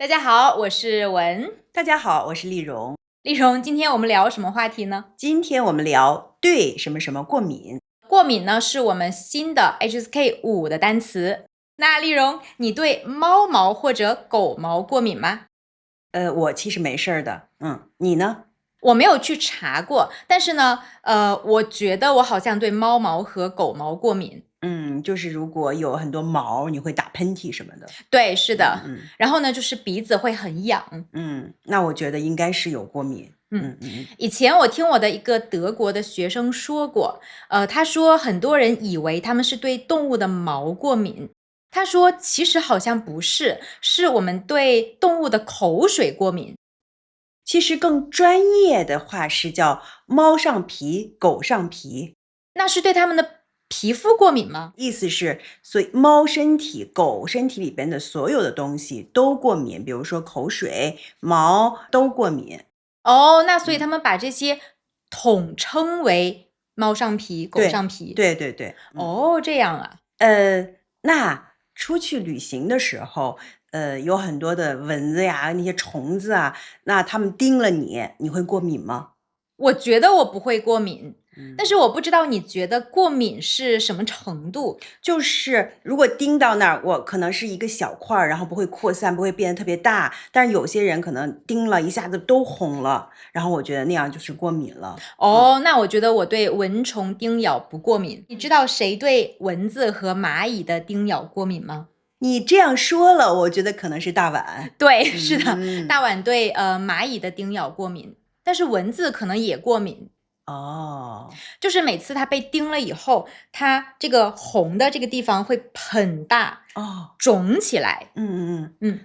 大家好，我是文。大家好，我是丽蓉。丽蓉，今天我们聊什么话题呢？今天我们聊对什么什么过敏。过敏呢，是我们新的 HSK 5的单词。那丽蓉，你对猫毛或者狗毛过敏吗？我其实没事儿的。你呢？我没有去查过，但是呢，我觉得我好像对猫毛和狗毛过敏。就是如果有很多毛，你会打喷嚏什么的。对，是的。嗯然后呢，就是鼻子会很痒。那我觉得应该是有过敏。以前我听我的一个德国的学生说过，他说很多人以为他们是对动物的毛过敏，他说其实好像不是，是我们对动物的口水过敏。其实更专业的话是叫猫上皮，狗上皮。那是对他们的皮肤过敏吗？意思是，所以猫身体、狗身体里边的所有的东西都过敏，比如说口水、毛都过敏。哦，那所以他们把这些统称为猫上皮、狗上皮。对。哦，这样啊。那出去旅行的时候，有很多的蚊子呀，那些虫子啊，那它们叮了你，你会过敏吗？我觉得我不会过敏，但是我不知道你觉得过敏是什么程度。就是如果叮到那儿，我可能是一个小块儿，然后不会扩散，不会变得特别大。但是有些人可能叮了一下子都红了，然后我觉得那样就是过敏了。哦，那我觉得我对蚊虫叮咬不过敏。你知道谁对蚊子和蚂蚁的叮咬过敏吗？你这样说了，我觉得可能是大碗。对，是的，大碗对蚂蚁的叮咬过敏，但是蚊子可能也过敏。哦，就是每次它被叮了以后，它这个红的这个地方会很大，哦，肿起来。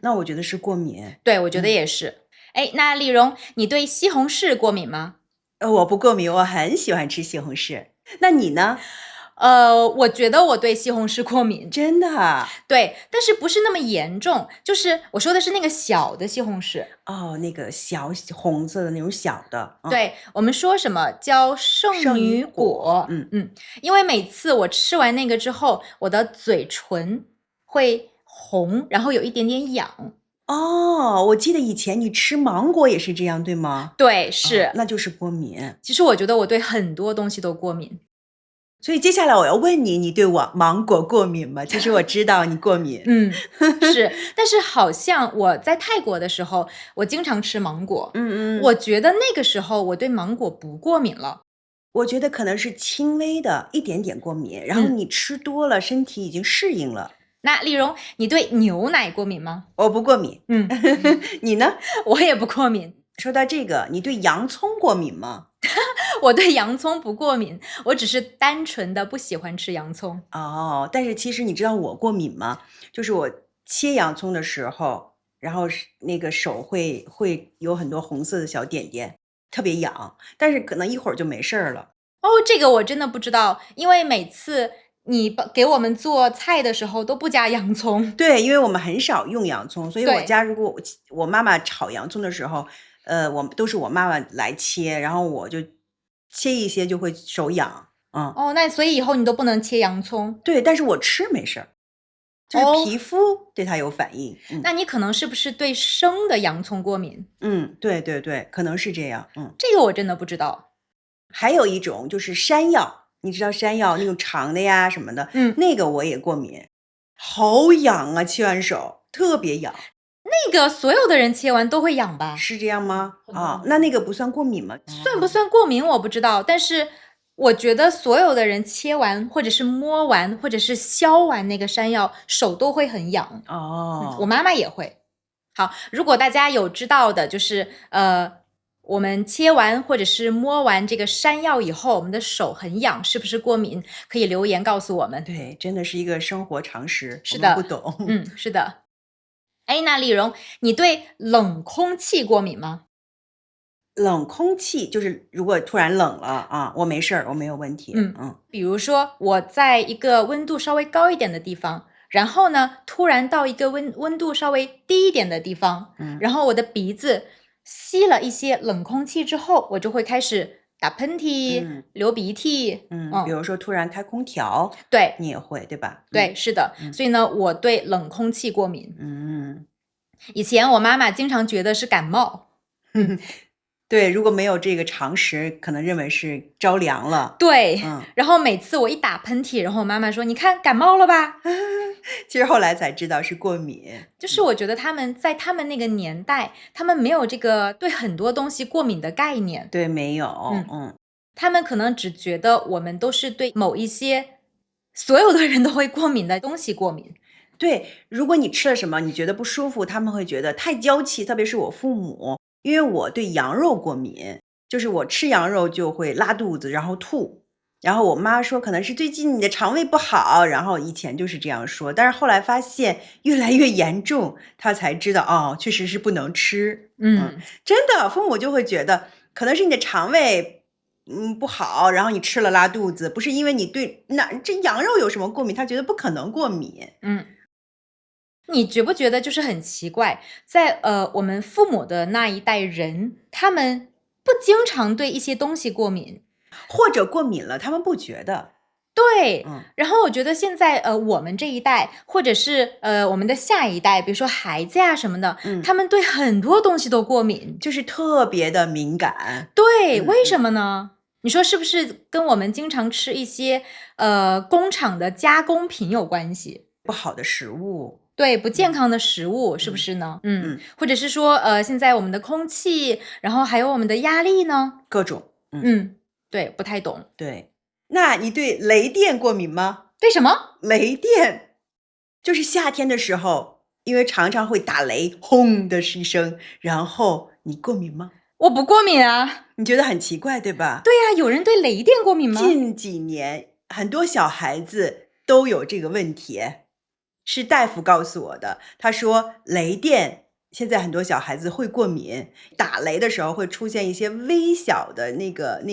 那我觉得是过敏。对，我觉得也是。哎，那丽蓉，你对西红柿过敏吗？我不过敏，我很喜欢吃西红柿。那你呢？我觉得我对西红柿过敏。真的啊？对，但是不是那么严重，就是我说的是那个小的西红柿。哦，那个小红色的那种小的。对，我们说什么叫圣女果。因为每次我吃完那个之后，我的嘴唇会红，然后有一点点痒。哦，我记得以前你吃芒果也是这样，对吗？对，是。那就是过敏。其实我觉得我对很多东西都过敏。所以接下来我要问你，你对我芒果过敏吗？其实我知道你过敏。是，但是好像我在泰国的时候，我经常吃芒果。我嗯。觉得那个时候我对芒果不过敏了。我觉得可能是轻微的一点点过敏，然后你吃多了，身体已经适应了。那丽蓉，你对牛奶过敏吗？我不过敏。你呢？我也不过敏。说到这个，你对洋葱过敏吗？我对洋葱不过敏，我只是单纯的不喜欢吃洋葱。哦，但是其实你知道我过敏吗？就是我切洋葱的时候，然后是那个手会有很多红色的小点点，特别痒，但是可能一会儿就没事儿了。哦，这个我真的不知道，因为每次你给我们做菜的时候都不加洋葱。对，因为我们很少用洋葱，所以我对。家如果我妈妈炒洋葱的时候，都是我妈妈来切，然后我就切一些就会手痒。哦，那所以以后你都不能切洋葱。对，但是我吃没事儿，就是哦，皮肤对它有反应。那你可能是不是对生的洋葱过敏？对，可能是这样。这个我真的不知道。还有一种就是山药，你知道山药那种长的呀什么的，那个我也过敏，好痒啊，切完手特别痒。那个所有的人切完都会痒吧？是这样吗？那个不算过敏吗？算不算过敏我不知道，但是我觉得所有的人切完，或者是摸完，或者是削完那个山药，手都会很痒。我妈妈也会。好，如果大家有知道的，就是我们切完或者是摸完这个山药以后，我们的手很痒，是不是过敏？可以留言告诉我们。对，真的是一个生活常识，是的，我们不懂。是的。哎，那丽蓉，你对冷空气过敏吗？冷空气就是如果突然冷了啊，我没事儿，我没有问题。比如说我在一个温度稍微高一点的地方，然后呢，突然到一个温度稍微低一点的地方，然后我的鼻子吸了一些冷空气之后，我就会开始打喷嚏、流鼻涕。比如说突然开空调，对，你也会对吧？对，是的。所以呢，我对冷空气过敏。以前我妈妈经常觉得是感冒。对，如果没有这个常识，可能认为是着凉了。对，然后每次我一打喷嚏，然后我妈妈说：“你看感冒了吧？”其实后来才知道是过敏。就是我觉得他们在他们那个年代，他们没有这个对很多东西过敏的概念。对，没有。他们可能只觉得我们都是对某一些所有的人都会过敏的东西过敏。对，如果你吃了什么，你觉得不舒服，他们会觉得太娇气，特别是我父母。因为我对羊肉过敏，就是我吃羊肉就会拉肚子，然后吐。然后我妈说可能是最近你的肠胃不好，然后以前就是这样说，但是后来发现越来越严重，她才知道哦，确实是不能吃。真的，父母就会觉得可能是你的肠胃不好，然后你吃了拉肚子，不是因为你对这羊肉有什么过敏，他觉得不可能过敏。你觉不觉得就是很奇怪，在我们父母的那一代人，他们不经常对一些东西过敏，或者过敏了，他们不觉得。对，然后我觉得现在我们这一代，或者是我们的下一代，比如说孩子呀什么的，他们对很多东西都过敏，就是特别的敏感。对，为什么呢？你说是不是跟我们经常吃一些工厂的加工品有关系？不好的食物。对，不健康的食物，是不是呢？或者是说现在我们的空气，然后还有我们的压力呢？各种。对，不太懂。对，那你对雷电过敏吗？对什么？雷电就是夏天的时候，因为常常会打雷，轰的是一声，然后你过敏吗？我不过敏啊。你觉得很奇怪，对吧？对呀，有人对雷电过敏吗？近几年很多小孩子都有这个问题，是大夫告诉我的。他说雷电现在很多小孩子会过敏，打雷的时候会出现一些微小的那个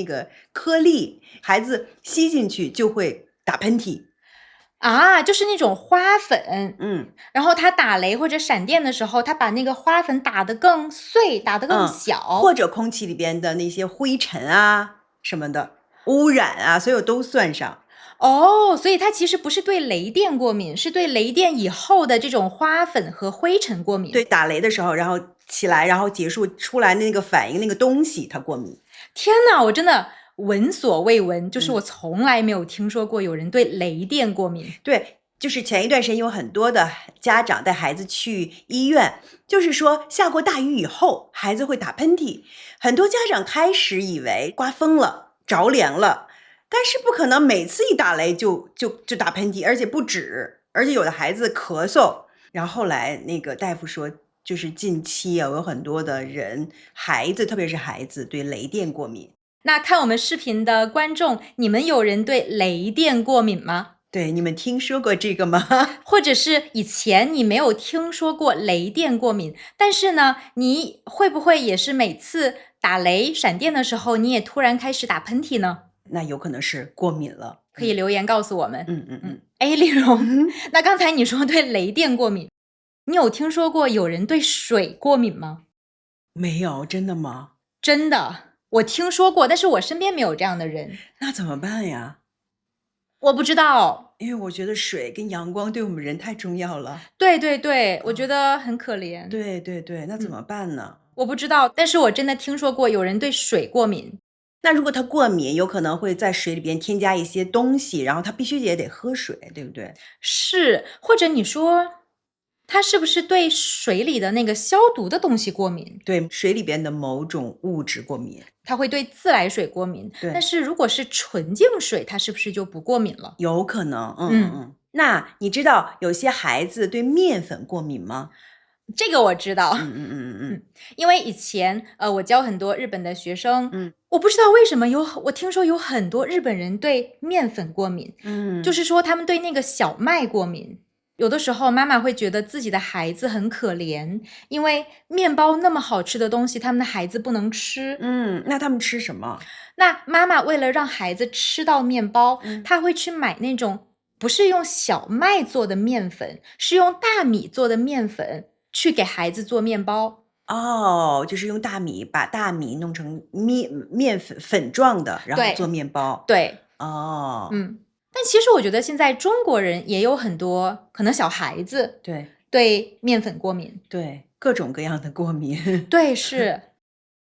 颗粒，孩子吸进去就会打喷嚏。啊，就是那种花粉。然后他打雷或者闪电的时候，他把那个花粉打得更碎，打得更小，或者空气里边的那些灰尘啊什么的污染啊，所有都算上。所以他其实不是对雷电过敏，是对雷电以后的这种花粉和灰尘过敏。对，打雷的时候，然后起来，然后结束出来那个反应那个东西，它过敏。天哪，我真的闻所未闻，就是我从来没有听说过有人对雷电过敏。对，就是前一段时间有很多的家长带孩子去医院，就是说下过大雨以后，孩子会打喷嚏。很多家长开始以为刮风了，着凉了，但是不可能每次一打雷就打喷嚏，而且不止，而且有的孩子咳嗽。然后后来那个大夫说，就是近期有很多的人，孩子特别是孩子对雷电过敏。那看我们视频的观众，你们有人对雷电过敏吗？对，你们听说过这个吗？或者是以前你没有听说过雷电过敏，但是呢，你会不会也是每次打雷闪电的时候，你也突然开始打喷嚏呢？那有可能是过敏了，可以留言告诉我们。丽蓉，那刚才你说对雷电过敏，你有听说过有人对水过敏吗？没有，真的吗？真的，我听说过，但是我身边没有这样的人。那怎么办呀？我不知道，因为我觉得水跟阳光对我们人太重要了。对对对，我觉得很可怜。对对对，那怎么办呢？我不知道，但是我真的听说过有人对水过敏。那如果他过敏，有可能会在水里边添加一些东西，然后他必须也得喝水，对不对？是，或者你说他是不是对水里的那个消毒的东西过敏？对，水里边的某种物质过敏。他会对自来水过敏，对。但是如果是纯净水，他是不是就不过敏了？有可能。那你知道有些孩子对面粉过敏吗？这个我知道。因为以前我教很多日本的学生，我不知道为什么我听说有很多日本人对面粉过敏，就是说他们对那个小麦过敏。有的时候妈妈会觉得自己的孩子很可怜，因为面包那么好吃的东西，他们的孩子不能吃。那他们吃什么？那妈妈为了让孩子吃到面包，她会去买那种不是用小麦做的面粉，是用大米做的面粉，去给孩子做面包。就是用大米，把大米弄成面粉状的，然后做面包。对。但其实我觉得现在中国人也有很多可能小孩子对面粉过敏。对，各种各样的过敏。对，是。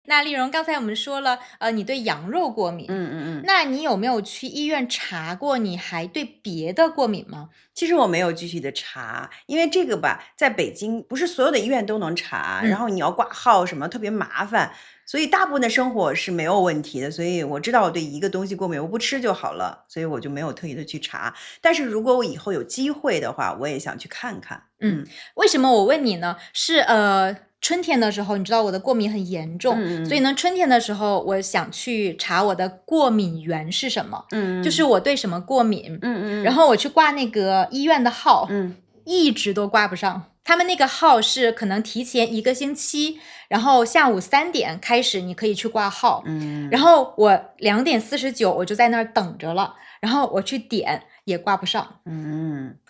那丽蓉，刚才我们说了，你对羊肉过敏，那你有没有去医院查过，你还对别的过敏吗？其实我没有具体的查，因为这个吧，在北京不是所有的医院都能查，然后你要挂号什么特别麻烦，所以大部分的生活是没有问题的。所以我知道我对一个东西过敏，我不吃就好了，所以我就没有特意的去查。但是如果我以后有机会的话，我也想去看看。为什么我问你呢？是春天的时候，你知道我的过敏很严重，所以呢，春天的时候我想去查我的过敏源是什么，就是我对什么过敏，然后我去挂那个医院的号，一直都挂不上。他们那个号是可能提前1个星期，然后下午3点开始你可以去挂号，然后我2点49我就在那儿等着了，然后我去点也挂不上，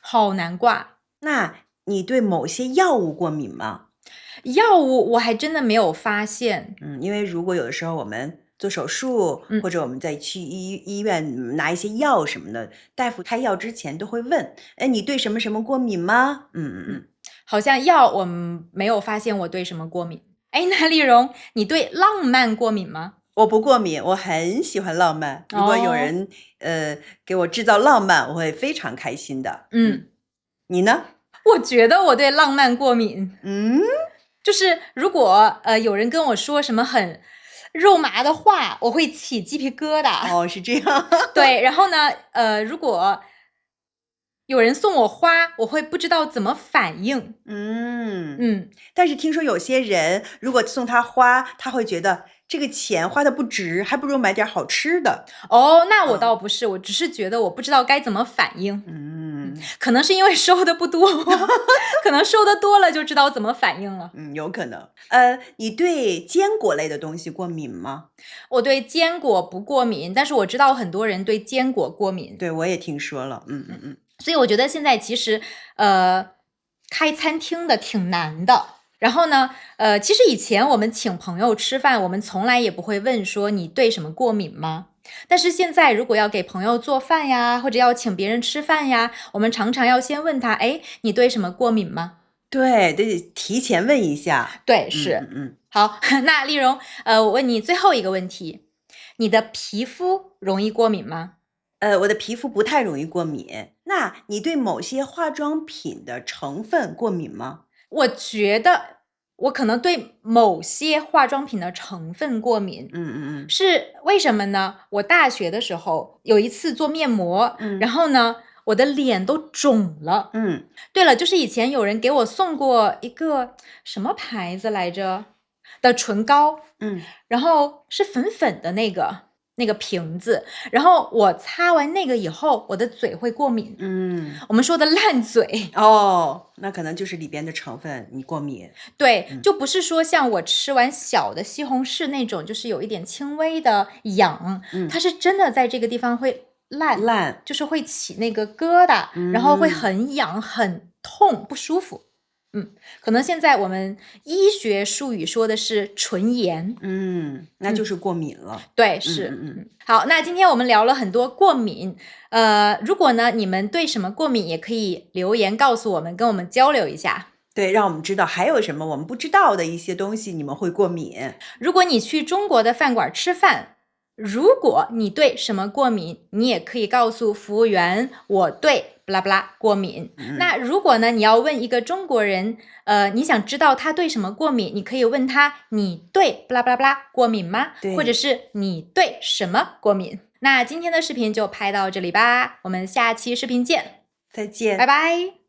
好难挂。那你对某些药物过敏吗？药物我还真的没有发现。因为如果有的时候我们做手术，或者我们再去医院拿一些药什么的，大夫开药之前都会问，哎，你对什么什么过敏吗？好像药我没有发现我对什么过敏。哎，那丽蓉，你对浪漫过敏吗？我不过敏，我很喜欢浪漫。如果有人给我制造浪漫，我会非常开心的。你呢？我觉得我对浪漫过敏。就是如果有人跟我说什么很肉麻的话，我会起鸡皮疙瘩。哦，是这样。对，然后呢，如果有人送我花，我会不知道怎么反应。但是听说有些人如果送他花，他会觉得这个钱花的不值，还不如买点好吃的。哦，那我倒不是，我只是觉得我不知道该怎么反应。可能是因为收的不多，可能收的多了就知道怎么反应了。有可能。你对坚果类的东西过敏吗？我对坚果不过敏，但是我知道很多人对坚果过敏。对，我也听说了。所以我觉得现在其实开餐厅的挺难的。然后呢，其实以前我们请朋友吃饭，我们从来也不会问说你对什么过敏吗？但是现在如果要给朋友做饭呀，或者要请别人吃饭呀，我们常常要先问他，哎，你对什么过敏吗？对，得提前问一下。对，是。好，那丽蓉，我问你最后一个问题，你的皮肤容易过敏吗？我的皮肤不太容易过敏。那你对某些化妆品的成分过敏吗？我觉得我可能对某些化妆品的成分过敏。是为什么呢？我大学的时候有一次做面膜，然后呢，我的脸都肿了。对了，就是以前有人给我送过一个什么牌子来着的唇膏，然后是粉粉的那个瓶子，然后我擦完那个以后，我的嘴会过敏。我们说的烂嘴。哦，那可能就是里边的成分你过敏。对，就不是说像我吃完小的西红柿那种，就是有一点轻微的痒，它是真的在这个地方会烂，就是会起那个疙瘩，然后会很痒、很痛、不舒服。可能现在我们医学术语说的是唇炎。那就是过敏了。对，是。好，那今天我们聊了很多过敏。如果呢你们对什么过敏，也可以留言告诉我们，跟我们交流一下。对，让我们知道还有什么我们不知道的一些东西你们会过敏。如果你去中国的饭馆吃饭，如果你对什么过敏，你也可以告诉服务员我对不啦不啦过敏。那如果呢你要问一个中国人，你想知道他对什么过敏，你可以问他你对不啦不啦不啦过敏吗？或者是你对什么过敏？那今天的视频就拍到这里吧，我们下期视频见，再见，拜拜。